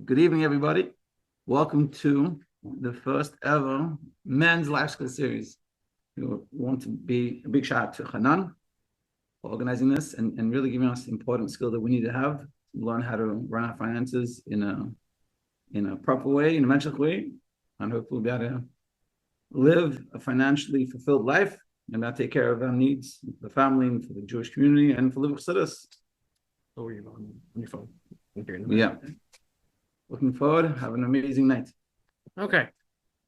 Good evening, everybody. Welcome to the first ever men's life skill series. We want to be a big shout out to Hanan for organizing this and really giving us the important skill that we need to have to learn how to run our finances in a proper way, in a mental way, and hopefully we'll be able to live a financially fulfilled life and not take care of our needs for the family and for the Jewish community and for the Chassidus. Oh, you're on your phone. Yeah. Looking forward. Have an amazing night. Okay.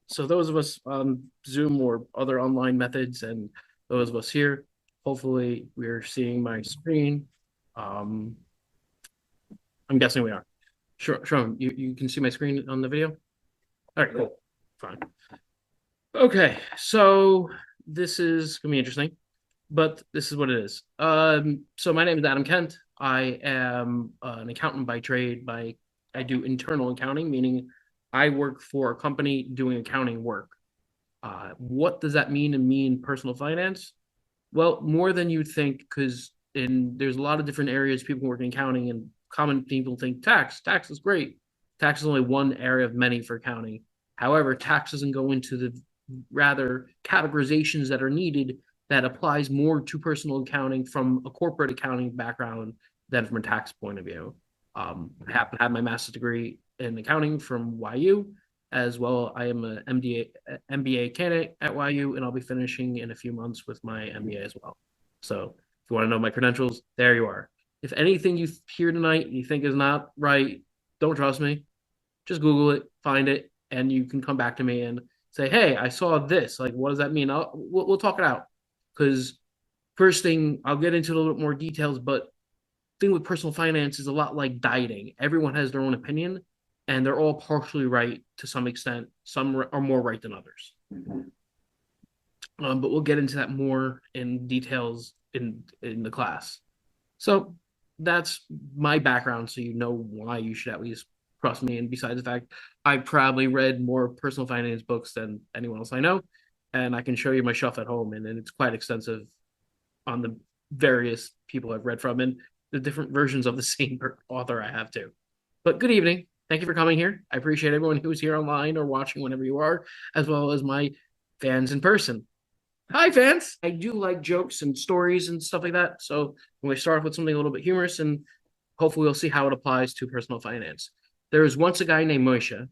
So those of us on Zoom or other online methods and those of us here, hopefully we're seeing my screen. I'm guessing we are. Sure, you can see my screen on the video? All right, cool. Fine. Okay, so this is going to be interesting, but this is what it is. So my name is Adam Kent. I am an accountant by trade. I do internal accounting, meaning I work for a company doing accounting work. What does that mean in me in personal finance? Well, more than you'd think, because there's a lot of different areas people work in accounting, and common people think tax. Tax is great. Tax is only one area of many for accounting. However, tax doesn't go into the rather categorizations that are needed that applies more to personal accounting from a corporate accounting background than from a tax point of view. I happen to have my master's degree in accounting from YU, as well. I am an MBA candidate at YU, and I'll be finishing in a few months with my MBA as well. So if you want to know my credentials, there you are. If anything you hear tonight you think is not right, don't trust me. Just Google it, find it, and you can come back to me and say, hey, I saw this. Like, what does that mean? We'll talk it out. Because first thing, I'll get into a little bit more details, but thing with personal finance is a lot like dieting. Everyone has their own opinion, and they're all partially right to some extent. Some are more right than others. But we'll get into that more in details in the class. So that's my background, so you know why you should at least trust me. And besides the fact, I probably read more personal finance books than anyone else I know, and I can show you my shelf at home, and it's quite extensive on the various people I've read from and the different versions of the same author I have too. But good evening. Thank you for coming here. I appreciate everyone who's here online or watching whenever you are, as well as my fans in person. Hi, fans. I do like jokes and stories and stuff like that. So we start off with something a little bit humorous, and hopefully we'll see how it applies to personal finance. There was once a guy named Moshe.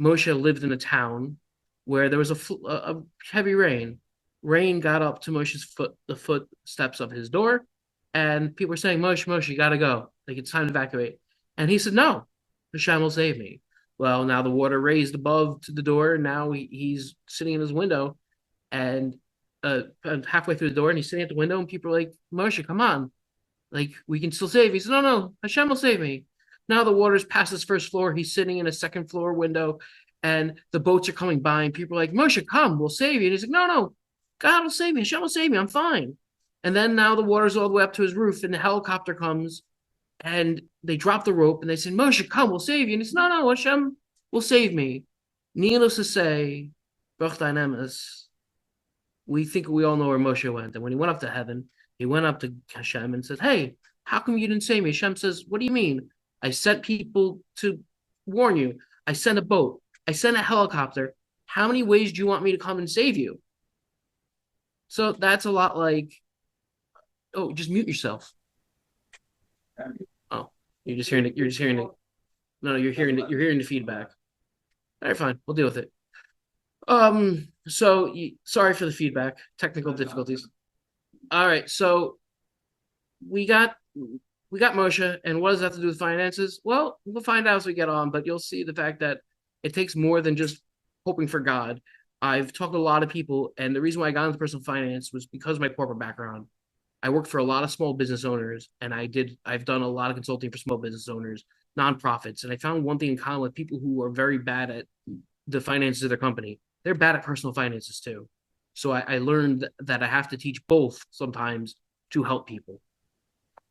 Moshe lived in a town where there was a heavy rain. Rain got up to Moshe's the footsteps of his door, and people were saying, Moshe, you gotta go. Like, it's time to evacuate. And he said, no, Hashem will save me. Well, now the water raised above to the door, and now he's sitting in his window, and halfway through the door, and he's sitting at the window, and people are like, Moshe, come on. Like, we can still save you. He said, no, Hashem will save me. Now the water's past his first floor. He's sitting in a second floor window, and the boats are coming by, and people are like, Moshe, come, we'll save you. And he's like, no, God will save me. Hashem will save me. I'm fine. And then now the water's all the way up to his roof, and the helicopter comes, and they drop the rope, and they say, Moshe, come, we'll save you. And he says, no, Hashem will save me. Needless to say, Baruch Dynamis, we think we all know where Moshe went. And when he went up to heaven, he went up to Hashem and said, hey, how come you didn't save me? Hashem says, what do you mean? I sent people to warn you. I sent a boat. I sent a helicopter. How many ways do you want me to come and save you? So that's a lot like, oh, just mute yourself. Oh, you're just hearing it. No, you're hearing the feedback. All right, fine. We'll deal with it. Sorry for the feedback, technical difficulties. All right, so we got Moshe, and what does that have to do with finances? Well, we'll find out as we get on, but you'll see the fact that it takes more than just hoping for God. I've talked to a lot of people, and the reason why I got into personal finance was because of my corporate background. I worked for a lot of small business owners, and I've done a lot of consulting for small business owners, nonprofits, and I found one thing in common with people who are very bad at the finances of their company. They're bad at personal finances too. So I learned that I have to teach both sometimes to help people.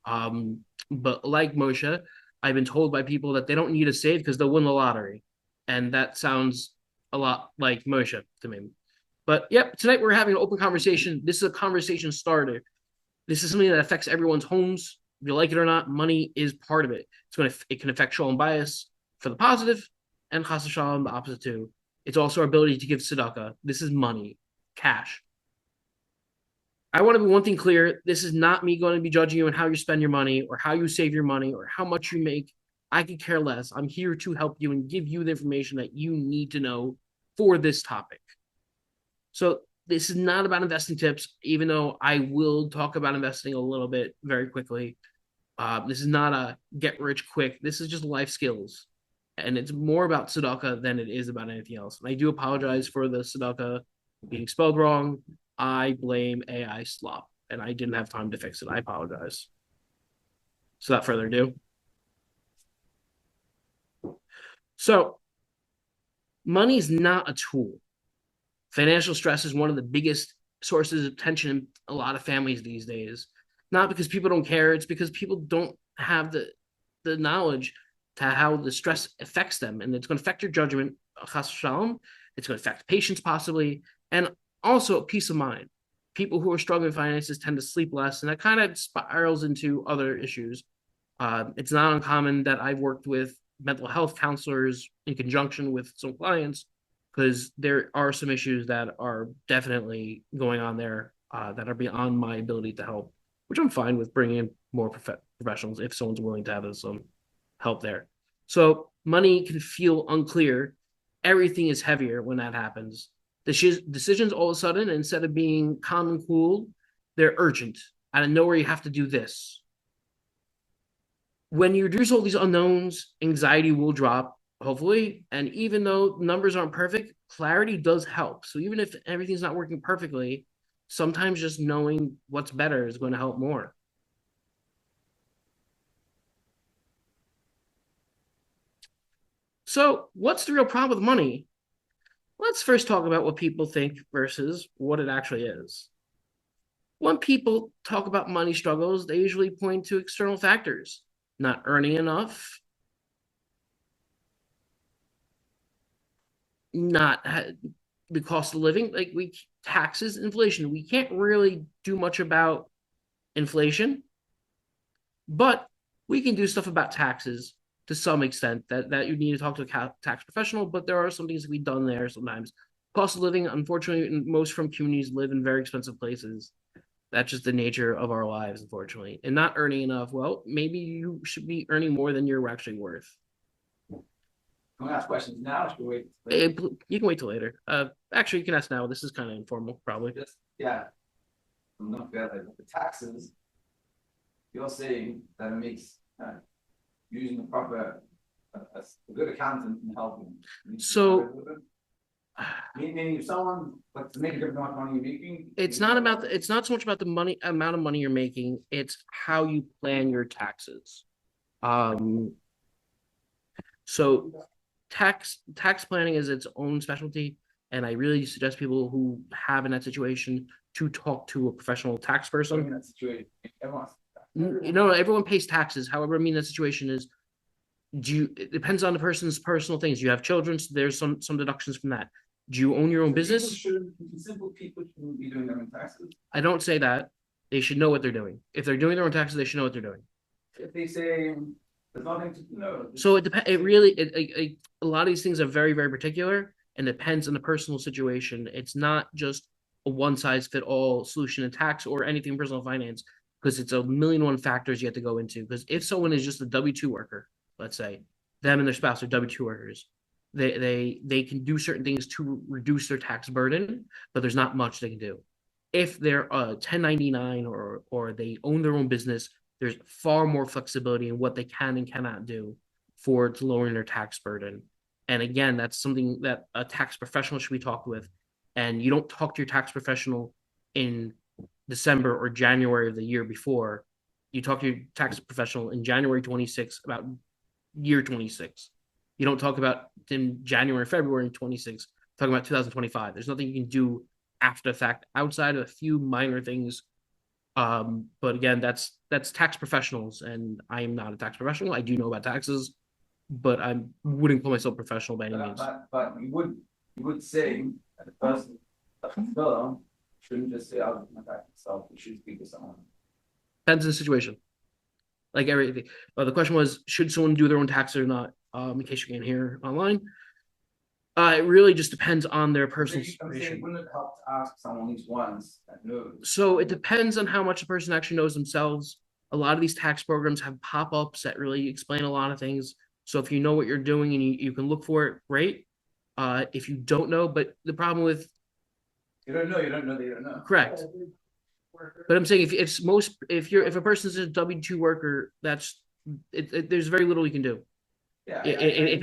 But like Moshe, I've been told by people that they don't need to save because they'll win the lottery. And that sounds a lot like Moshe to me. But yep, tonight we're having an open conversation. This is a conversation starter. This is something that affects everyone's homes. If you like it or not, money is part of it. It can affect shalom bias for the positive, and chas v'shalom, the opposite too. It's also our ability to give tzedakah. This is money, cash. I want to be one thing clear. This is not me going to be judging you on how you spend your money or how you save your money or how much you make. I could care less. I'm here to help you and give you the information that you need to know for this topic. So this is not about investing tips, even though I will talk about investing a little bit very quickly. This is not a get rich quick. This is just life skills. And it's more about tzedakah than it is about anything else. And I do apologize for the tzedakah being spelled wrong. I blame AI slop, and I didn't have time to fix it. I apologize. So without further ado. So money is not a tool. Financial stress is one of the biggest sources of tension in a lot of families these days. Not because people don't care, it's because people don't have the knowledge to how the stress affects them. And it's going to affect your judgment, chas v'shalom. It's going to affect patience possibly, and also peace of mind. People who are struggling with finances tend to sleep less, and that kind of spirals into other issues. It's not uncommon that I've worked with mental health counselors in conjunction with some clients because there are some issues that are definitely going on there that are beyond my ability to help, which I'm fine with bringing in more professionals if someone's willing to have some help there. So money can feel unclear. Everything is heavier when that happens. The decisions all of a sudden, instead of being calm and cool, they're urgent. Out of nowhere, you have to do this. When you reduce all these unknowns, anxiety will drop, hopefully. And even though numbers aren't perfect, clarity does help. So even if everything's not working perfectly, sometimes just knowing what's better is going to help more. So what's the real problem with money? Let's first talk about what people think versus what it actually is. When people talk about money struggles, they usually point to external factors, not earning enough, not the cost of living, like taxes, inflation. We can't really do much about inflation, but we can do stuff about taxes to some extent that you need to talk to a tax professional, but there are some things to be done there sometimes. Cost of living, unfortunately, most from communities live in very expensive places. That's just the nature of our lives, unfortunately. And not earning enough, well, maybe you should be earning more than you're actually worth. Can we ask questions now? Or should we wait? You can wait till later. Actually, you can ask now. This is kind of informal, probably. Yeah. Don't forget the taxes. You're saying that it makes using the proper, a good accountant can help you. So, meaning if someone to make a difference how much money you're making, it's not so much about the amount of money you're making. It's how you plan your taxes. So tax planning is its own specialty, and I really suggest people who have in that situation to talk to a professional tax person. in that situation, Everyone pays taxes. However, that situation is, it depends on the person's personal things. You have children, so there's some deductions from that. Do you own your own business? Simple people shouldn't be doing their own taxes. I don't say that. They should know what they're doing. If they're doing their own taxes, they should know what they're doing. If they say there's nothing to know. So it depends. It really, a lot of these things are very, very particular and depends on the personal situation. It's not just a one size fit all solution in tax or anything in personal finance, because it's a million one factors you have to go into. Because if someone is just a W-2 worker, let's say them and their spouse are W-2 workers, they can do certain things to reduce their tax burden, but there's not much they can do. If they're a 1099 or they own their own business, there's far more flexibility in what they can and cannot do to lowering their tax burden. And again, that's something that a tax professional should be talked with. And you don't talk to your tax professional in December or January of the year before. You talk to your tax professional in January 26 about year 26. You don't talk about in January, February 26, talking about 2025. There's nothing you can do after the fact outside of a few minor things. But again, that's tax professionals, and I am not a tax professional. I do know about taxes, but I wouldn't call myself professional by any means. But you would say that the person, the fellow, shouldn't just say, "I'll do my tax myself." It should speak to someone. Depends on the situation. Like everything. The question was, should someone do their own taxes or not? in case you can hear online. It really just depends on their personal situation. Wouldn't it help to ask someone at least once that knows? So it depends on how much the person actually knows themselves. A lot of these tax programs have pop-ups that really explain a lot of things. So if you know what you're doing and you can look for it, great. If you don't know, but the problem with you don't know that you don't know. Correct. But I'm saying if a person's a W-2 worker, there's very little you can do. Yeah. I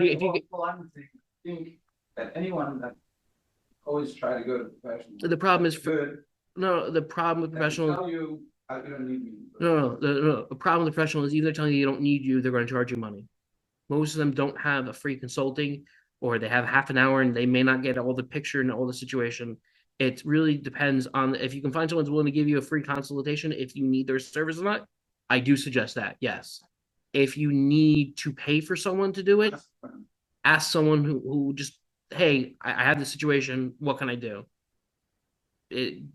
think that anyone that always try to go to professional. The problem is good. No, the problem with professional. Tell you I don't need me. No. The problem with professional is either telling you they don't need you, they're going to charge you money. Most of them don't have a free consulting, or they have half an hour and they may not get all the picture and all the situation. It really depends on if you can find someone who's willing to give you a free consultation if you need their service or not. I do suggest that, yes. If you need to pay for someone to do it, ask someone who just, hey, I have this situation. What can I do?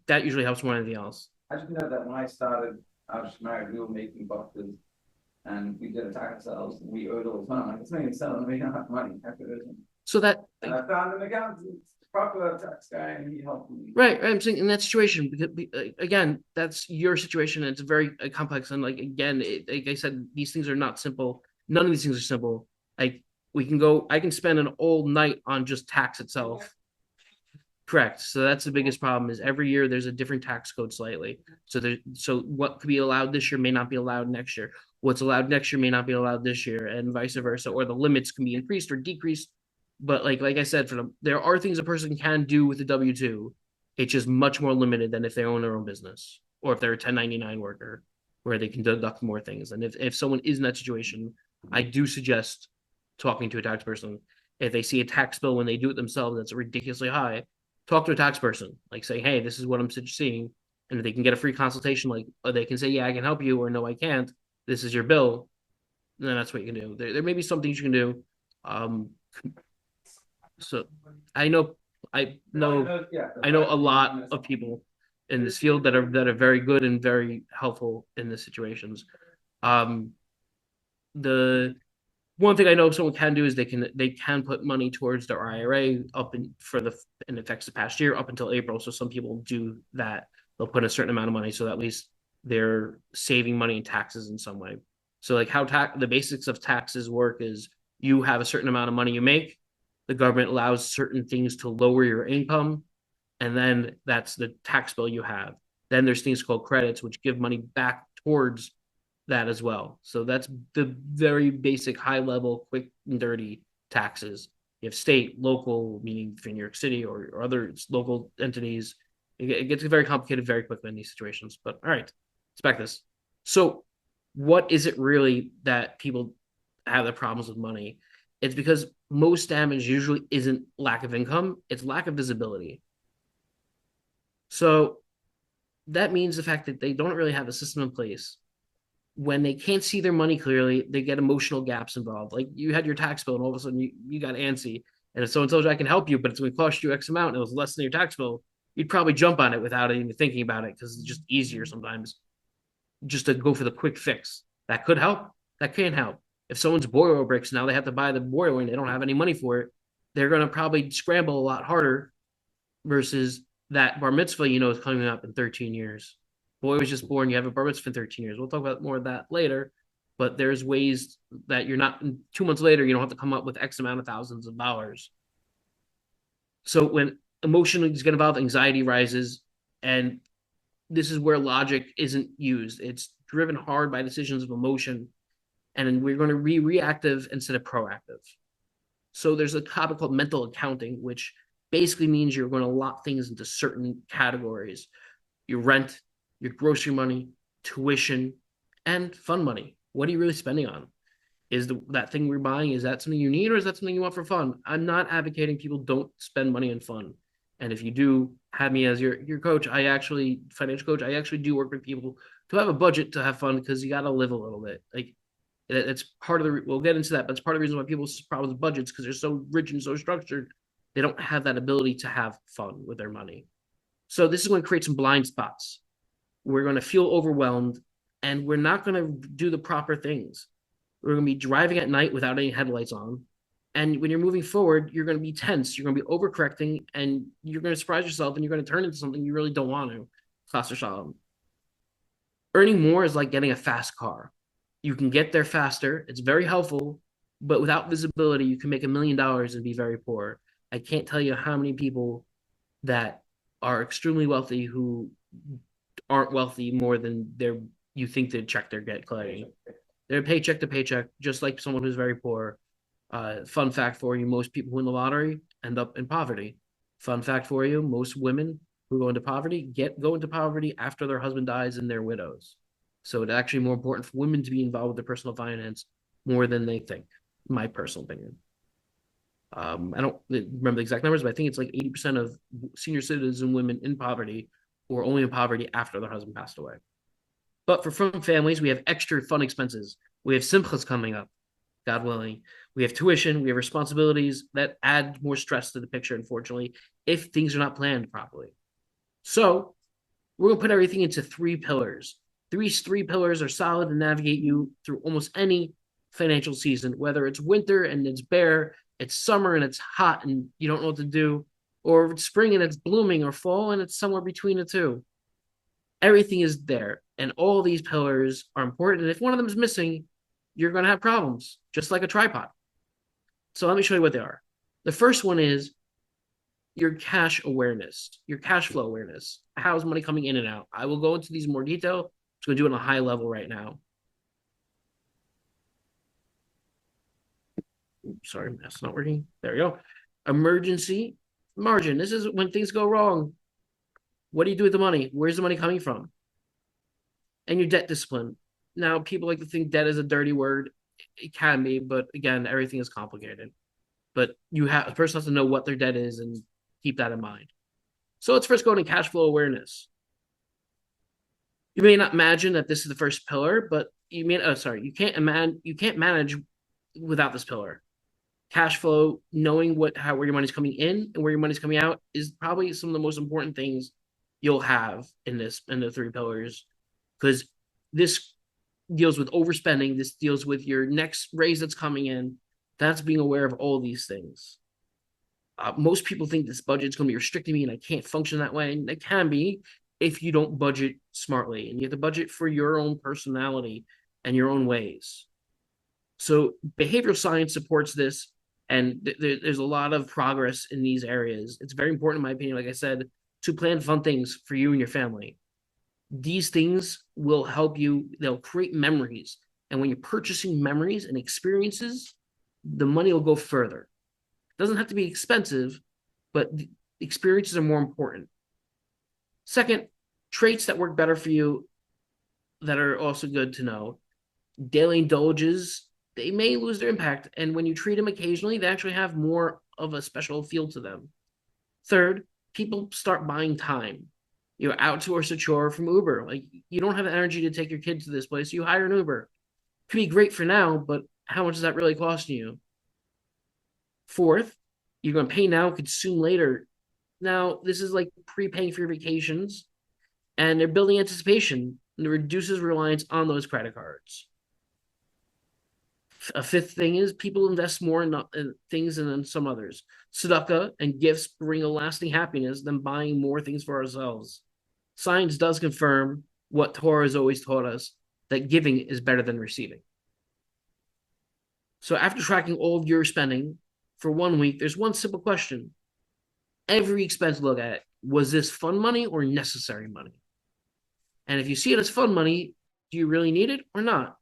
That usually helps more than anything else. I just know that when I started, I was married, we were making boxes and we did attack ourselves and we owed all the time. Like, it's not even selling, we don't have money. So that and I found an accountant, proper tax guy, and he helped me. Right. I'm saying in that situation, because again, that's your situation. And it's very complex. And like, again, like I said, these things are not simple. None of these things are simple. Like I can spend an all night on just tax itself. Correct. So that's the biggest problem is every year there's a different tax code slightly. So what could be allowed this year may not be allowed next year. What's allowed next year may not be allowed this year, and vice versa. Or the limits can be increased or decreased. But like I said, there are things a person can do with a W-2. It's just much more limited than if they own their own business or if they're a 1099 worker, where they can deduct more things. And if someone is in that situation, I do suggest talking to a tax person. If they see a tax bill when they do it themselves that's ridiculously high, talk to a tax person. Like say, hey, this is what I'm seeing. And if they can get a free consultation, like or they can say, yeah, I can help you, or no, I can't. This is your bill. Then that's what you can do. There may be some things you can do. So I know a lot of people in this field that are very good and very helpful in the situations. The one thing I know someone can do is they can put money towards their IRA in effects the past year up until April. So some people do that. They'll put a certain amount of money so that at least they're saving money in taxes in some way. So like how the basics of taxes work is you have a certain amount of money you make. The government allows certain things to lower your income, and then that's the tax bill you have. Then there's things called credits, which give money back towards that as well. So that's the very basic, high level, quick and dirty taxes. You have state, local, meaning for New York City or other local entities. It gets very complicated very quickly in these situations. But all right, let's back this. So what is it really that people have the problems with money? It's because most damage usually isn't lack of income, it's lack of visibility. So that means the fact that they don't really have a system in place. When they can't see their money clearly, they get emotional gaps involved. Like you had your tax bill and all of a sudden you got antsy. And if someone tells you I can help you, but it's going to cost you X amount and it was less than your tax bill, you'd probably jump on it without even thinking about it because it's just easier sometimes just to go for the quick fix. That could help. That can help. If someone's boiler breaks, now they have to buy the boiler and they don't have any money for it, they're going to probably scramble a lot harder versus that bar mitzvah, is coming up in 13 years. Boy was just born, you have a bar mitzvah in 13 years. We'll talk about more of that later, but there's ways that you're not 2 months later, you don't have to come up with X amount of thousands of dollars. So when emotion is get involved, anxiety rises, and this is where logic isn't used. It's driven hard by decisions of emotion, and we're going to be reactive instead of proactive. So there's a topic called mental accounting, which basically means you're going to lock things into certain categories. Your rent, your grocery money, tuition, and fun money. What are you really spending on? Is that thing we're buying, is that something you need or is that something you want for fun? I'm not advocating people don't spend money on fun. And if you do have me as your coach, financial coach, I actually do work with people to have a budget to have fun because you got to live a little bit. Like it's part of we'll get into that, but it's part of the reason why people's problems with budgets because they're so rich and so structured, they don't have that ability to have fun with their money. So this is going to create some blind spots. We're going to feel overwhelmed and we're not going to do the proper things. We're going to be driving at night without any headlights on. And when you're moving forward, you're going to be tense. You're going to be overcorrecting, and you're going to surprise yourself, and you're going to turn into something you really don't want to. Cluster shalom. Earning more is like getting a fast car. You can get there faster. It's very helpful, but without visibility, you can make $1 million and be very poor. I can't tell you how many people that are extremely wealthy who aren't wealthy more than you think they check their get collecting. They're paycheck to paycheck, just like someone who's very poor. Fun fact for you: most people who win the lottery end up in poverty. Fun fact for you: most women who go into poverty go into poverty after their husband dies and they're widows. So it's actually more important for women to be involved with their personal finance more than they think. My personal opinion. I don't remember the exact numbers, but I think it's like 80% of senior citizen women in poverty or only in poverty after their husband passed away. But for from families, we have extra fun expenses. We have simchas coming up, God willing. We have tuition, we have responsibilities that add more stress to the picture, unfortunately, if things are not planned properly. So we're going to put everything into three pillars. These three pillars are solid to navigate you through almost any financial season, whether it's winter and it's bare, it's summer and it's hot and you don't know what to do, or it's spring and it's blooming, or fall and it's somewhere between the two. Everything is there, and all these pillars are important. And if one of them is missing, you're going to have problems, just like a tripod. So let me show you what they are. The first one is your cash awareness, your cash flow awareness. How's money coming in and out? I will go into these in more detail. I'm just going to do it on a high level right now. Sorry, that's not working. There we go. Emergency margin. This is when things go wrong. What do you do with the money? Where's the money coming from? And your debt discipline. Now, people like to think debt is a dirty word. It can be, but again, everything is complicated. But a person has to know what their debt is and keep that in mind. So let's first go into cash flow awareness. You may not imagine that this is the first pillar, but you can't manage without this pillar. Cash flow, knowing where your money's coming in and where your money's coming out, is probably some of the most important things you'll have in the three pillars, because this deals with overspending. This deals with your next raise that's coming in. That's being aware of all these things. Most people think this budget is going to be restricting me and I can't function that way. And it can be if you don't budget smartly, and you have to budget for your own personality and your own ways. So behavioral science supports this, and there's a lot of progress in these areas. It's very important, in my opinion, like I said, to plan fun things for you and your family. These things will help you. They'll create memories. And when you're purchasing memories and experiences, the money will go further. It doesn't have to be expensive, but experiences are more important. Second, traits that work better for you that are also good to know. Daily indulges, they may lose their impact. And when you treat them occasionally, they actually have more of a special feel to them. Third, people start buying time. You're outsource a chore from Uber. Like, you don't have the energy to take your kids to this place. You hire an Uber. It could be great for now, but how much is that really costing you? Fourth, you're going to pay now, consume later. Now, this is like prepaying for your vacations, and they're building anticipation, and it reduces reliance on those credit cards. A fifth thing is people invest more in things than some others. Tzedakah and gifts bring a lasting happiness than buying more things for ourselves. Science does confirm what Torah has always taught us, that giving is better than receiving. So after tracking all of your spending for 1 week, there's one simple question. Every expense look at it. Was this fun money or necessary money? And if you see it as fun money, do you really need it or not?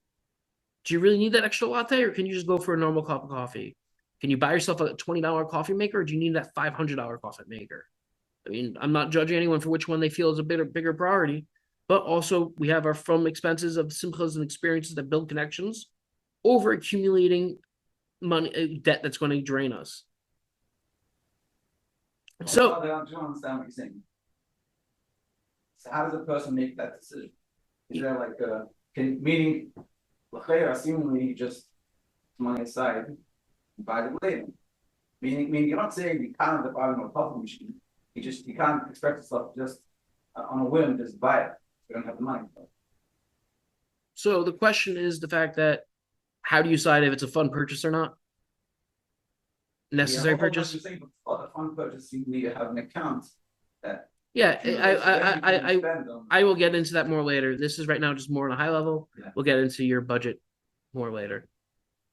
Do you really need that extra latte, or can you just go for a normal cup of coffee? Can you buy yourself a $20 coffee maker, or do you need that $500 coffee maker? I mean, I'm not judging anyone for which one they feel is a bigger priority, but also we have our from expenses of simchas and experiences that build connections over accumulating money debt that's going to drain us. So I don't understand what you're saying. So how does a person make that decision? Is there like meaning seemingly just money aside, buy the later? Meaning you're not saying you can't buy a coffee machine. You can't expect yourself just on a whim just buy it. You don't have the money. So the question is the fact that How do you decide if it's a fun purchase or not? Yeah, Necessary although what purchase? you're saying before, the fund purchase, you need to have an account that Yeah, accumulates everything you spend on. I will get into that more later. This is right now just more on a high level. Yeah. We'll get into your budget more later.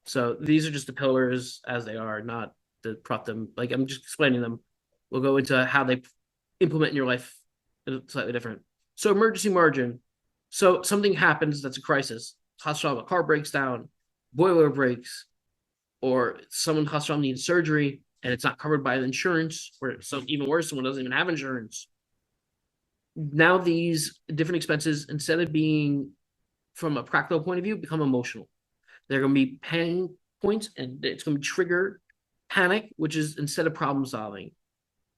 So these are just the pillars as they are, not to prop them. Like I'm just explaining them. We'll go into how they implement in your life slightly different. So emergency margin. So something happens that's a crisis. Hospital, a car breaks down, boiler breaks, or someone hospital needs surgery and it's not covered by the insurance, or some even worse, someone doesn't even have insurance. Now these different expenses, instead of being from a practical point of view, become emotional. They're going to be pain points, and it's going to trigger panic, which is instead of problem solving.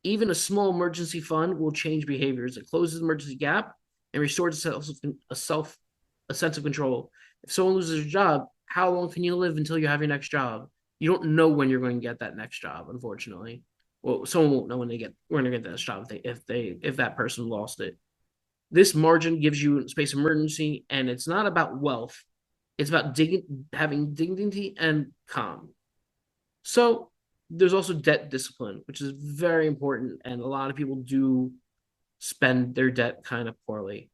Even a small emergency fund will change behaviors. It closes the emergency gap and restores a sense of control. If someone loses a job, how long can you live until you have your next job? You don't know when you're going to get that next job, unfortunately. Well, someone won't know when they get that job if that person lost it. This margin gives you space of emergency, and it's not about wealth. It's about having dignity and calm. So there's also debt discipline, which is very important, and a lot of people do spend their debt kind of poorly.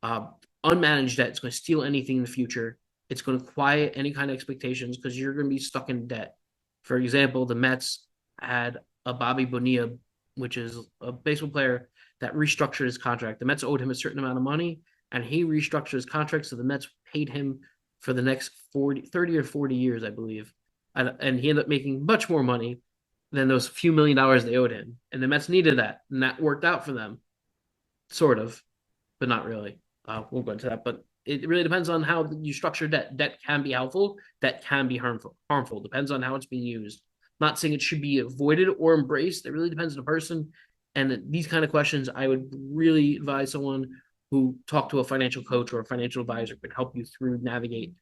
Uh, Unmanaged debt is going to steal anything in the future. It's going to quiet any kind of expectations because you're going to be stuck in debt. For example, the Mets had a Bobby Bonilla, which is a baseball player that restructured his contract. The Mets owed him a certain amount of money, and he restructured his contract, so the Mets paid him for the next 30 or 40 years, I believe. And he ended up making much more money than those few $1 million they owed him. And the Mets needed that, and that worked out for them, sort of, but not really. We'll go into that, but it really depends on how you structure debt. Debt can be helpful, debt can be harmful. Harmful depends on how it's being used. Not saying it should be avoided or embraced. It really depends on the person. And these kind of questions, I would really advise someone who talk to a financial coach or a financial advisor could help you through navigate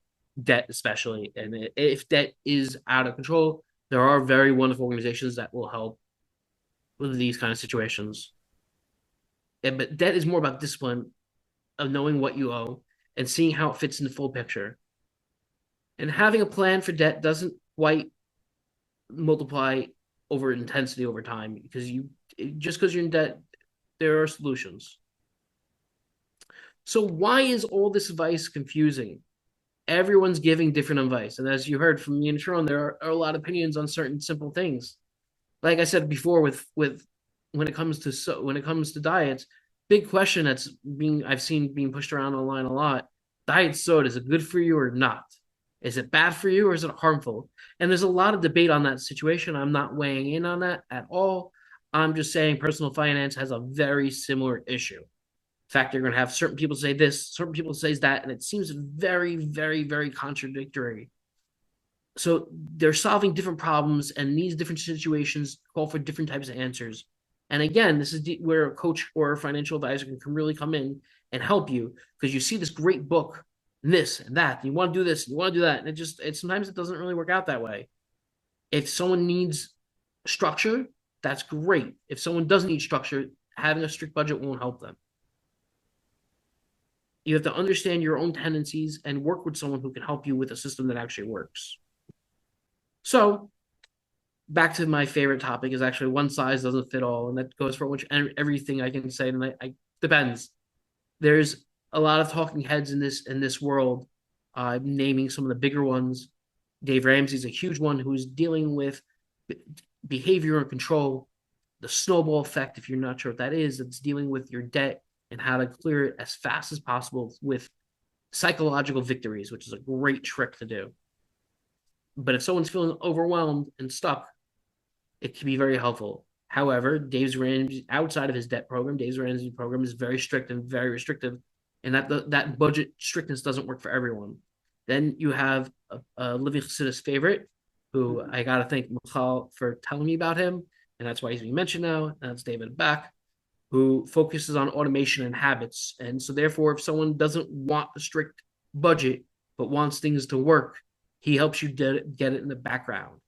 debt, especially. And if debt is out of control, there are very wonderful organizations that will help with these kind of situations. But debt is more about discipline of knowing what you owe and seeing how it fits in the full picture. And having a plan for debt doesn't quite multiply over intensity over time because because you're in debt, there are solutions. So why is all this advice confusing? Everyone's giving different advice, and as you heard from me and Sharon, there are a lot of opinions on certain simple things. Like I said before, with when it comes to diets, big question I've seen being pushed around online a lot. Diet soda, is it good for you or not? Is it bad for you or is it harmful? And there's a lot of debate on that situation. I'm not weighing in on that at all. I'm just saying personal finance has a very similar issue. In fact, you're going to have certain people say this, certain people say that, and it seems very, very, very contradictory. So they're solving different problems, and these different situations call for different types of answers. And again, this is where a coach or a financial advisor can really come in and help you because you see this great book, and this and that. And you want to do this, and you want to do that, and sometimes it doesn't really work out that way. If someone needs structure, that's great. If someone doesn't need structure, having a strict budget won't help them. You have to understand your own tendencies and work with someone who can help you with a system that actually works. So back to my favorite topic is actually one size doesn't fit all, and that goes for which everything I can say. And I depends. There's a lot of talking heads in this world. Naming some of the bigger ones. Dave Ramsey's a huge one who's dealing with behavior and control, the snowball effect. If you're not sure what that is, it's dealing with your debt and how to clear it as fast as possible with psychological victories, which is a great trick to do. But if someone's feeling overwhelmed and stuck, it can be very helpful. However, Dave's Ramsey, outside of his debt program, Dave's Ramsey program is very strict and very restrictive, and that budget strictness doesn't work for everyone. Then you have a Living Chassidus favorite, who I got to thank Michal for telling me about him, and that's why he's being mentioned now. And that's David Back, who focuses on automation and habits. And so, therefore, if someone doesn't want a strict budget but wants things to work, he helps you get it in the background.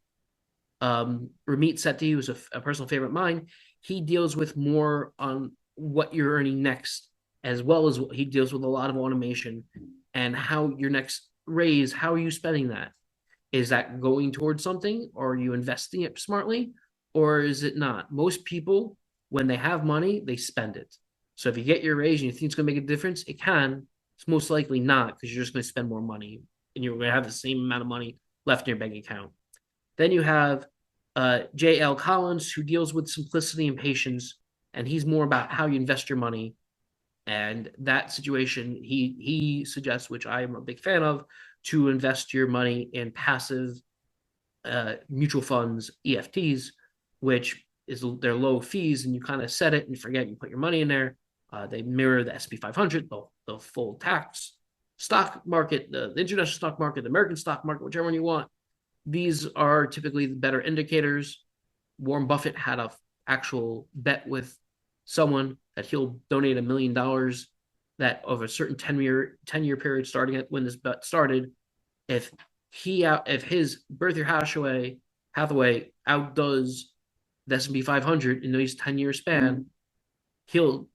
Ramit Sethi, who's a personal favorite of mine, he deals with more on what you're earning next, as well as he deals with a lot of automation and how your next raise, how are you spending that? Is that going towards something? Or are you investing it smartly? Or is it not? Most people, when they have money, they spend it. So if you get your raise and you think it's going to make a difference, it can. It's most likely not because you're just going to spend more money and you're going to have the same amount of money left in your bank account. Then you have J.L. Collins, who deals with simplicity and patience, and he's more about how you invest your money. And that situation, he suggests, which I am a big fan of, to invest your money in passive mutual funds, EFTs, which is they're low fees, and you kind of set it and forget you put your money in there. They mirror the SP 500, the full tax stock market, the international stock market, the American stock market, whichever one you want. These are typically the better indicators. Warren Buffett had a actual bet with someone that he'll donate $1 million that over a certain 10-year period starting at when this bet started, if his Berkshire Hathaway outdoes the S&P 500 in these 10-year span, he'll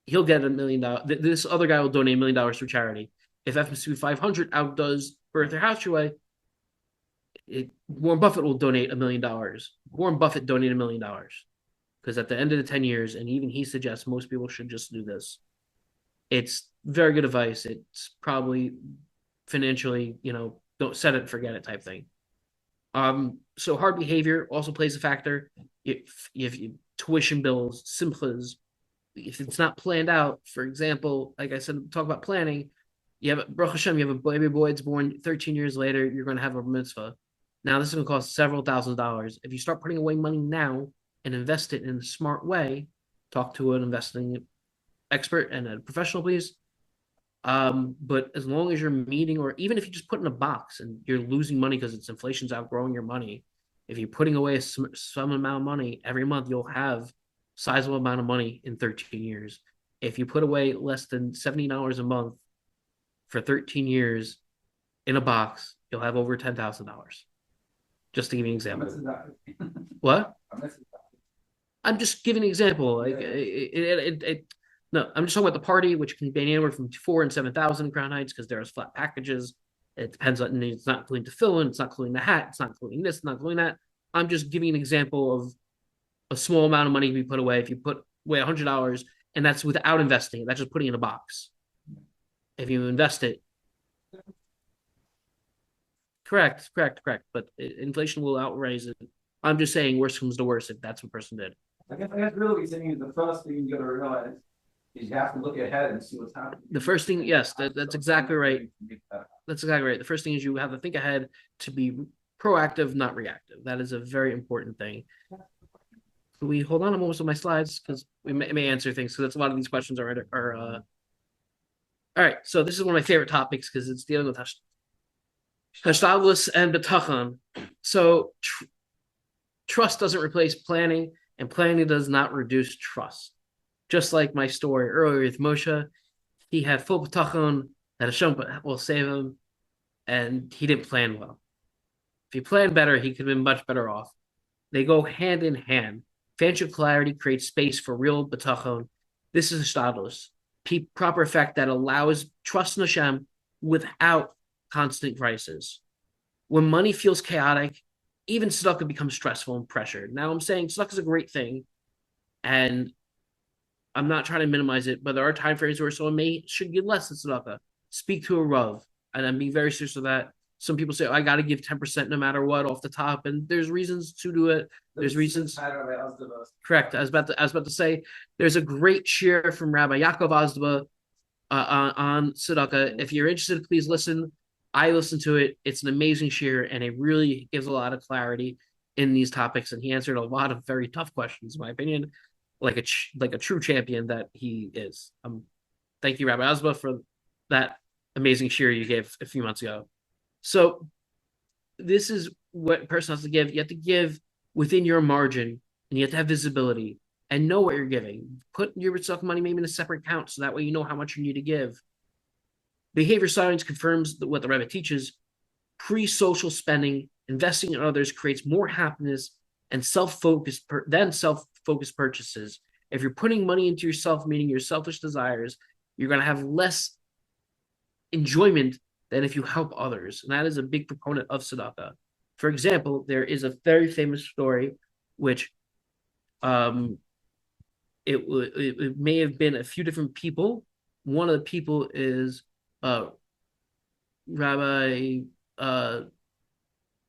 get $1 million. This other guy will donate $1 million to charity. If S&P 500 outdoes Berkshire Hathaway, Warren Buffett will donate $1 million. Warren Buffett donated $1 million because at the end of the 10 years, and even he suggests most people should just do this. It's very good advice. It's probably financially, don't set it and forget it type thing. So hard behavior also plays a factor. If tuition bills, simples, if it's not planned out, for example, like I said, talk about planning. You have Baruch Hashem, you have a baby boy that's born 13 years later, you're going to have a mitzvah. Now this is going to cost several $1,000s. If you start putting away money now and invest it in a smart way, talk to an investing expert and a professional, please. But as long as you're meeting, or even if you just put in a box and you're losing money because it's inflation's outgrowing your money, if you're putting away some amount of money every month, you'll have sizable amount of money in 13 years. If you put away less than $70 a month for 13 years in a box, you'll have over $10,000. Just to give you an example. What? I'm just giving an example. Like no, I'm just talking about the party, which can be anywhere from 4,000 and 7,000 Crown Heights because there's flat packages. It depends on, it's not including the fill-in, it's not including the hat, it's not including this, it's not including that. I'm just giving an example of a small amount of money to be put away. If you put away $100, and that's without investing it, that's just putting it in a box. If you invest it, correct. But inflation will outraise it. I'm just saying, worst comes to worst if that's what person did. I guess really what you're saying is the first thing you got to realize is you have to look ahead and see what's happening. The first thing, yes, that's exactly right. That's exactly right. The first thing is you have to think ahead to be proactive, not reactive. That is a very important thing. Can we hold on a moment with my slides because we may answer things because a lot of these questions are all right. So this is one of my favorite topics because it's dealing with Hashtaglis and Betachon. So trust doesn't replace planning, and planning does not reduce trust. Just like my story earlier with Moshe, he had full Betachon that Hashem will save him, and he didn't plan well. If he planned better, he could have been much better off. They go hand in hand. Financial clarity creates space for real Betachon. This is Hashtaglis. Proper effect that allows trust in Hashem without constant crisis. When money feels chaotic, even tzedakah becomes stressful and pressured. Now I'm saying tzedakah is a great thing, and I'm not trying to minimize it, but there are time frames where someone should give less than tzedakah. Speak to a rav, and I'm being very serious with that. Some people say, I got to give 10% no matter what off the top, and there's reasons to do it. There's reasons. Correct. I was about to say, there's a great share from Rabbi Yaakov Azdaba on tzedakah. If you're interested, please listen. I listened to it. It's an amazing share, and it really gives a lot of clarity in these topics. And he answered a lot of very tough questions, in my opinion, like a true champion that he is. Thank you, Rabbi Azdaba, for that amazing share you gave a few months ago. So this is what a person has to give. You have to give within your margin, and you have to have visibility and know what you're giving. Put your tzedakah money maybe in a separate account so that way you know how much you need to give. Behavior science confirms what the Rebbe teaches. Pre-social spending, investing in others creates more happiness and self-focused purchases. If you're putting money into yourself, meaning your selfish desires, you're going to have less enjoyment than if you help others. And that is a big proponent of tzedakah. For example, there is a very famous story, which um, it may have been a few different people. One of the people is Rabbi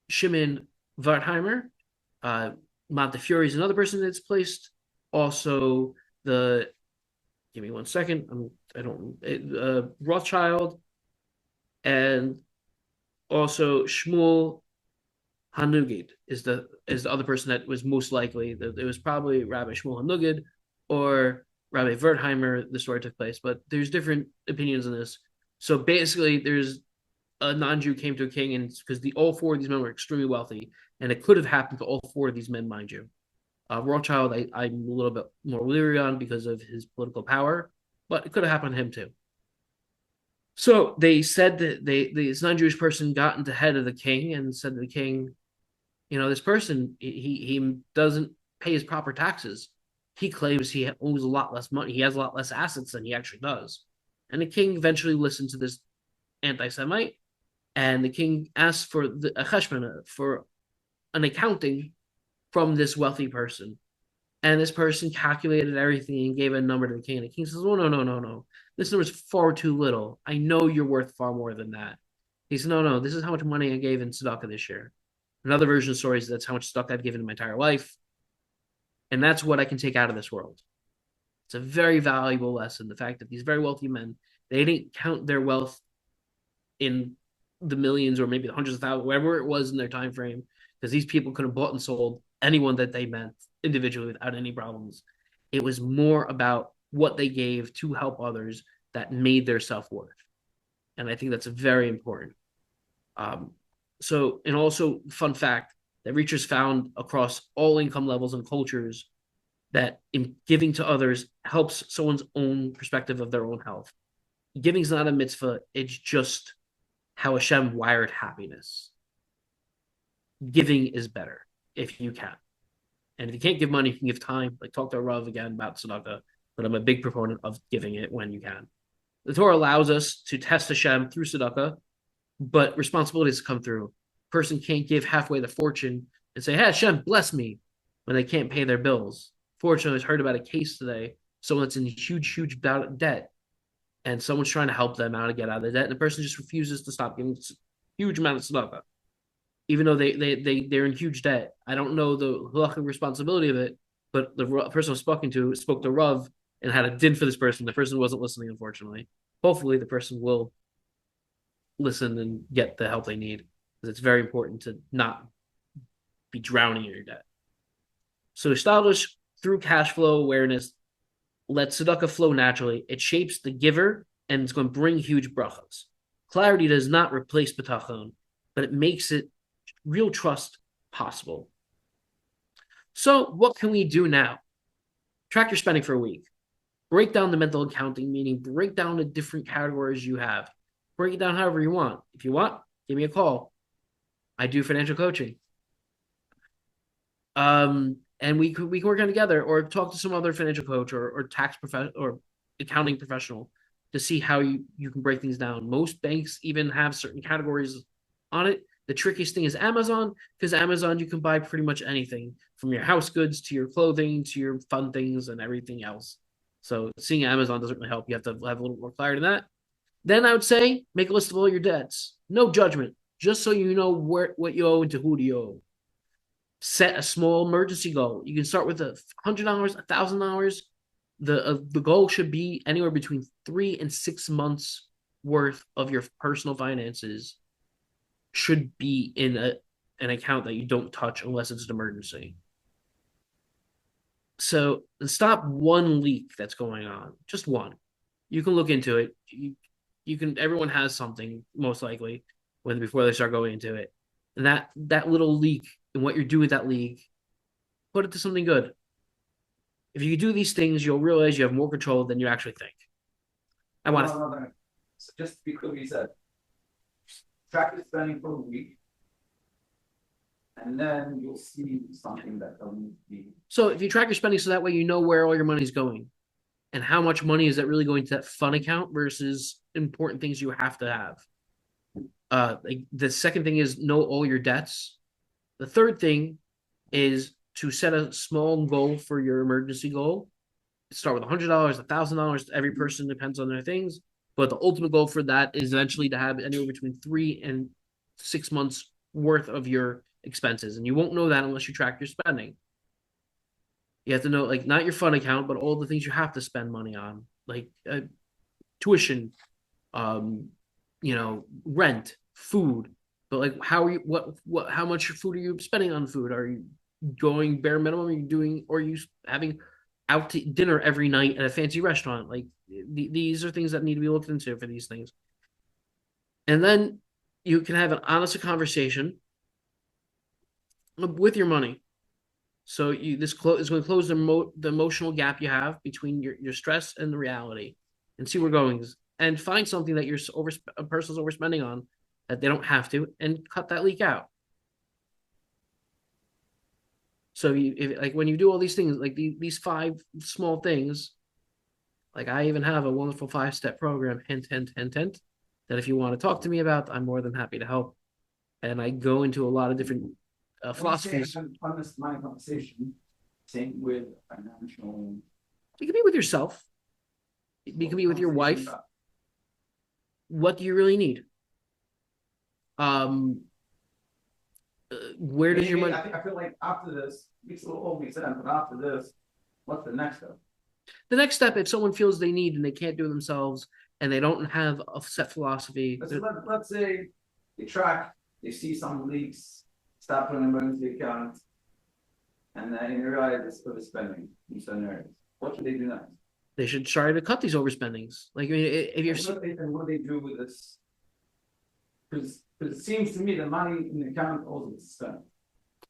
Shimon Wertheimer. Montefiore is another person that's placed. Also, give me 1 second. Rothschild, and also Shmuel Hanugid is the other person that was most likely. It was probably Rabbi Shmuel Hanugid or Rabbi Wertheimer. The story took place, but there's different opinions on this. So basically, there's a non-Jew came to a king, and because all four of these men were extremely wealthy, and it could have happened to all four of these men, mind you. Rothschild, I'm a little bit more leery on because of his political power, but it could have happened to him too. So they said that this non-Jewish person got into the head of the king and said to the king, this person, he doesn't pay his proper taxes. He claims he owes a lot less money. He has a lot less assets than he actually does. And the king eventually listened to this anti-Semite, and the king asked for a Cheshbon, for an accounting from this wealthy person. And this person calculated everything and gave a number to the king. And the king says, "Oh, no. This number is far too little. I know you're worth far more than that." He said, "No. This is how much money I gave in tzedakah this year." Another version of the story is that's how much tzedakah I've given in my entire life. And that's what I can take out of this world. It's a very valuable lesson. The fact that these very wealthy men, they didn't count their wealth in the millions or maybe the hundreds of thousands, whatever it was in their time frame, because these people could have bought and sold anyone that they met individually without any problems. It was more about what they gave to help others that made their self-worth. And I think that's very important. And also, fun fact, that researchers found across all income levels and cultures that in giving to others helps someone's own perspective of their own health. Giving is not a mitzvah. It's just how Hashem wired happiness. Giving is better if you can. And if you can't give money, you can give time. Like talk to Rav again about tzedakah, but I'm a big proponent of giving it when you can. The Torah allows us to test Hashem through tzedakah, but responsibilities come through. A person can't give halfway the fortune and say, "Hey, Hashem, bless me," when they can't pay their bills. Fortunately, I heard about a case today, someone that's in huge debt, and someone's trying to help them out to get out of the debt, and the person just refuses to stop giving huge amount of tzedakah, even though they're in huge debt. I don't know the halachic responsibility of it, but the person I was spoke to Rav and had a din for this person. The person wasn't listening, unfortunately. Hopefully, the person will listen and get the help they need, because it's very important to not be drowning in your debt. So establish through cash flow awareness, let tzedakah flow naturally. It shapes the giver, and it's going to bring huge brachas. Clarity does not replace bitachon, but it makes it real trust possible. So what can we do now? Track your spending for a week. Break down the mental accounting, meaning break down the different categories you have. Break it down however you want. If you want, give me a call. I do financial coaching. And we can work on together, or talk to some other financial coach or tax professional or accounting professional to see how you can break things down. Most banks even have certain categories on it. The trickiest thing is Amazon, because Amazon, you can buy pretty much anything from your house goods to your clothing to your fun things and everything else. So seeing Amazon doesn't really help. You have to have a little more clarity than that. Then I would say make a list of all your debts. No judgment, just so you know what you owe and to who do you owe. Set a small emergency goal. You can start with $100, $1,000. The goal should be anywhere between 3 and 6 months worth of your personal finances should be in an account that you don't touch unless it's an emergency. So stop one leak that's going on, just one. You can look into it. You can. Everyone has something most likely before they start going into it. And that little leak and what you're doing with that leak, put it to something good. If you do these things, you'll realize you have more control than you actually think. So just to be clear, you said track your spending for a week, and then you'll see something that doesn't be. So if you track your spending, so that way you know where all your money's going, and how much money is that really going to that fun account versus important things you have to have. Like the second thing is know all your debts. The third thing is to set a small goal for your emergency goal. Start with $100, $1,000. Every person depends on their things, but the ultimate goal for that is eventually to have anywhere between 3 and 6 months worth of your expenses, and you won't know that unless you track your spending. You have to know, like, not your fun account, but all the things you have to spend money on, like tuition, um, rent, food. But like, how are you? How much food are you spending on food? Are you going bare minimum? Or are you having out to dinner every night at a fancy restaurant? Like, these are things that need to be looked into for these things. And then you can have an honest conversation with your money. So this is going to close the emotional gap you have between your stress and the reality, and see where we're going, and find something that a person's overspending on that they don't have to, and cut that leak out. So like when you do all these things, like these five small things, like I even have a wonderful 5-step program, hint, hint, hint, hint, that if you want to talk to me about, I'm more than happy to help. And I go into a lot of different philosophies. Honest mind conversation, same with financial. You can be with yourself. You can be with your wife. What do you really need? Where does your money? I feel like after this, makes a little old sense, but after this, what's the next step? The next step, if someone feels they need and they can't do it themselves and they don't have a set philosophy. Let's say they track, they see some leaks, start putting them into the account, and then you realize it's overspending in certain areas. What should they do next? They should try to cut these overspendings. Like, I mean, if you're. What do they do with this? Because it seems to me the money in the account also gets spent.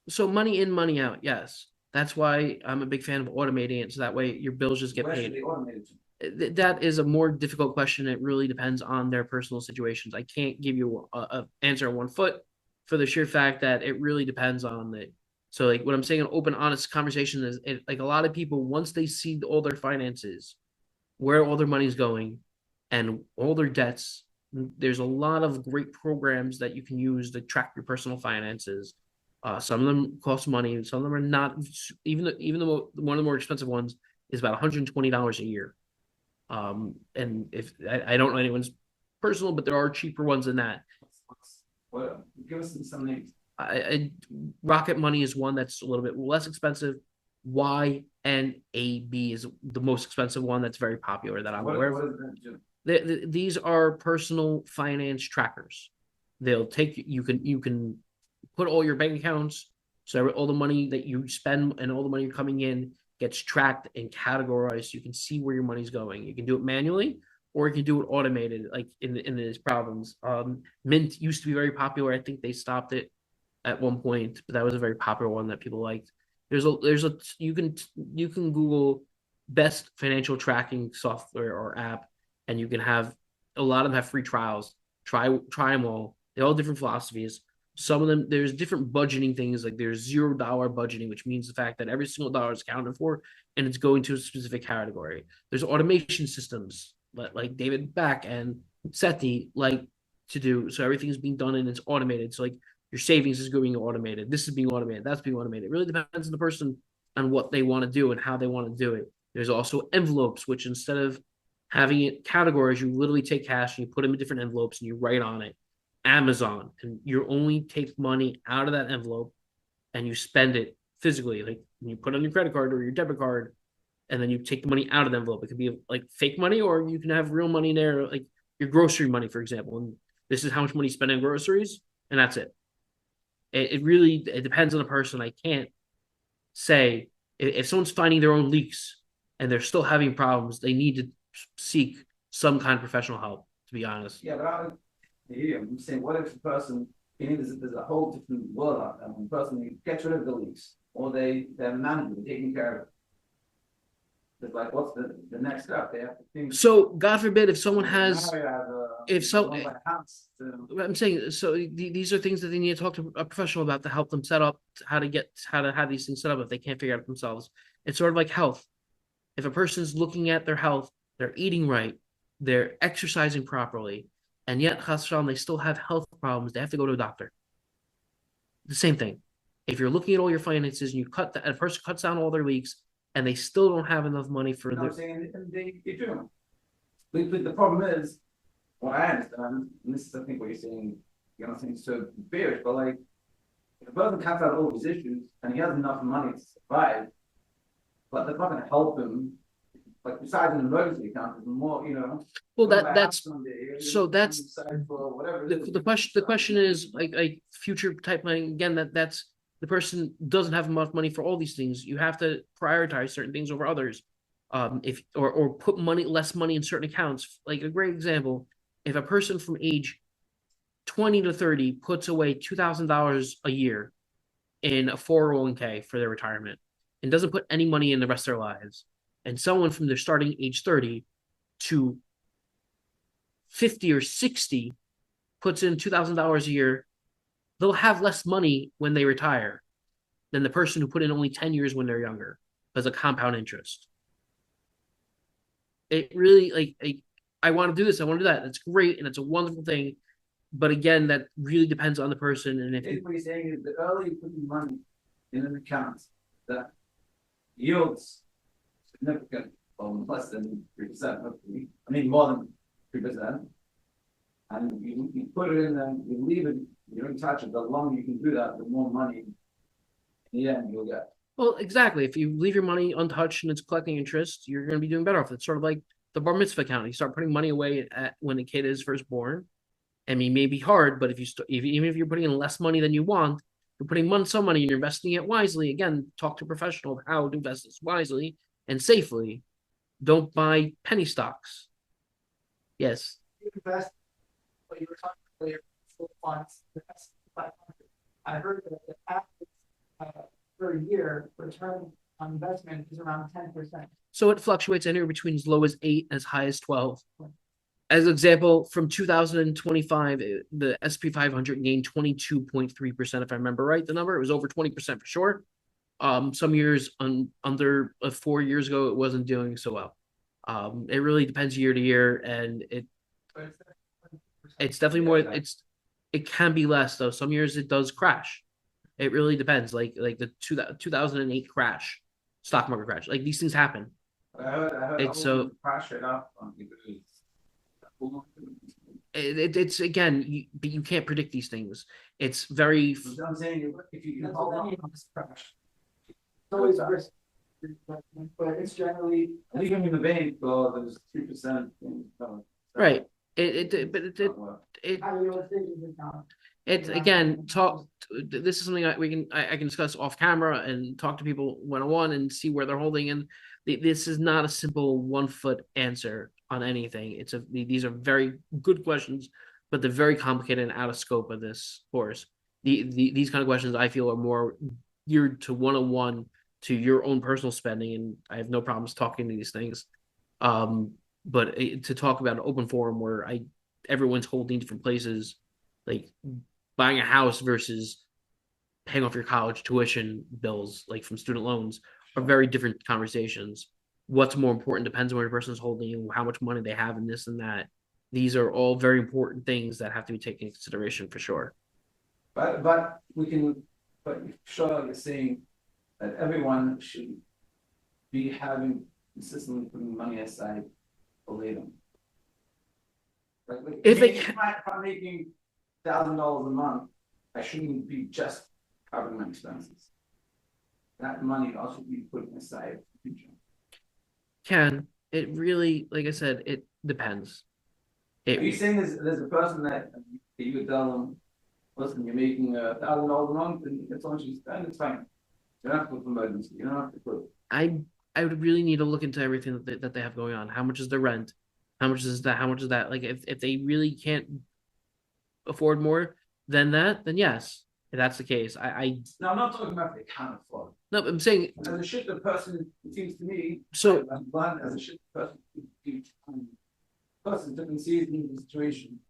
So money in, money out, yes. That's why I'm a big fan of automating it, so that way your bills just get Where paid. should they automate it to? That is a more difficult question. It really depends on their personal situations. I can't give you a answer on 1 foot, for the sheer fact that it really depends on it. So, like, what I'm saying, an open, honest conversation is, like, a lot of people, once they see all their finances, where all their money's going, and all their debts, there's a lot of great programs that you can use to track your personal finances. Some of them cost money, some of them are not. Even though one of the more expensive ones is about $120 a year. And if I don't know anyone's personal, but there are cheaper ones than that. Well, give us some names. Rocket Money is one that's a little bit less expensive. YNAB is the most expensive one that's very popular that I'm aware of. These are personal finance trackers. They'll take you can put all your bank accounts, so all the money that you spend and all the money coming in gets tracked and categorized. So you can see where your money's going. You can do it manually, or you can do it automated, like in these problems. Mint used to be very popular. I think they stopped it at one point, but that was a very popular one that people liked. You can Google best financial tracking software or app, and you can have a lot of them have free trials. Try them all. They all different philosophies. Some of them, there's different budgeting things, like there's $0 budgeting, which means the fact that every single dollar is accounted for and it's going to a specific category. There's automation systems like David Back and Seti like to do, so everything is being done and it's automated. So like your savings is being automated, this is being automated, that's being automated. It really depends on the person on what they want to do and how they want to do it. There's also envelopes, which instead of having it categories, you literally take cash and you put them in different envelopes and you write on it Amazon, and you only take money out of that envelope and you spend it physically. Like you put it on your credit card or your debit card, and then you take the money out of the envelope. It could be like fake money, or you can have real money in there, like your grocery money, for example. And this is how much money you spend on groceries, and that's it. It really depends on the person. I can't say if someone's finding their own leaks and they're still having problems, they need to seek some kind of professional help. To be honest. Yeah, but I'm saying, what if the person, there's a whole different world out there. When the person gets rid of the leaks, or they're managing, taking care of it. It's like, what's the next step? They have to think. So, God forbid, if someone has, I'm saying, so these are things that they need to talk to a professional about to help them set up how to have these things set up if they can't figure it out themselves. It's sort of like health. If a person's looking at their health, they're eating right, they're exercising properly, and yet chas v'shalom, they still have health problems. They have to go to a doctor. The same thing. If you're looking at all your finances and you cut that, a person cuts down all their leaks and they still don't have enough money for You know what I'm saying? And they do. But the problem is, what I understand, and this is, I think, what you're saying, you're not saying so bearish, but like, if a person cuts out all his issues and he has enough money to survive, but they're not going to help him, like, besides an emergency account, there's more, you know. Well, you know, that's someday, so that's decide for whatever it is. the question is like future type planning again. That's the person doesn't have enough money for all these things. You have to prioritize certain things over others. If or put less money in certain accounts. Like a great example, if a person from age 20 to 30 puts away $2,000 a year in a 401k for their retirement and doesn't put any money in the rest of their lives, and someone from their starting age 30 to 50 or 60 puts in $2,000 a year, they'll have less money when they retire than the person who put in only 10 years when they're younger as a compound interest. It really, I want to do this, I want to do that. It's great and it's a wonderful thing. But again, that really depends on the person. And if what he's saying is the earlier you put money in an account that yields significant, less than 3%, hopefully. I mean, more than 3%. And you put it in there, you leave it, you don't touch it. The longer you can do that, the more money in the end you'll get. Well, exactly. If you leave your money untouched and it's collecting interest, you're going to be doing better off. It's sort of like the bar mitzvah account. You start putting money away when the kid is first born. I mean, it may be hard, but even if you're putting in less money than you want, you're putting some money and you're investing it wisely. Again, talk to a professional of how to invest this wisely and safely. Don't buy penny stocks. Yes. You invest what you were talking earlier, full funds, the S&P 500. I heard that the average per year return on investment is around 10%. So it fluctuates anywhere between as low as 8 as high as 12. As an example, from 2025, the S&P 500 gained 22.3%, if I remember right. The number, it was over 20% for sure. Some years under 4 years ago, it wasn't doing so well. It really depends year to year, and it's definitely more. It can be less though. Some years it does crash. It really depends. Like the 2008 crash, stock market crash. Like these things happen. I heard it's so crash it up it's again, but you can't predict these things. It's very. I'm saying if you can hold on crash, it's always a risk, but it's generally leaving in the bank, there's 3%. Right. It's again talk. This is something I can discuss off camera and talk to people one-on-one and see where they're holding. And this is not a simple 1 foot answer on anything. These are very good questions, but they're very complicated and out of scope of this course. These kind of questions I feel are more geared to one-on-one to your own personal spending, and I have no problems talking to these things. But to talk about an open forum where everyone's holding different places, like buying a house versus paying off your college tuition bills, like from student loans, are very different conversations. What's more important depends on where the person's holding and how much money they have in this and that. These are all very important things that have to be taken into consideration for sure. But sure you're saying that everyone should be having consistently putting money aside for later. If I'm making $1,000 a month, I shouldn't be just covering my expenses. That money also be put aside for the future. Can it really, like I said, it depends. Are you saying there's a person that you would tell them, listen, you're making $1,000 a month and that's all you spend, it's fine. You don't have to put emergency, you don't have to put. I would really need to look into everything that they have going on. How much is the rent? How much is that? How much is that? Like if they really can't afford more than that, then yes, if that's the case. No, I'm not talking about if they can't afford. No, I'm saying as a shit person, it seems to me. So as a shit person, person different seasons, situation.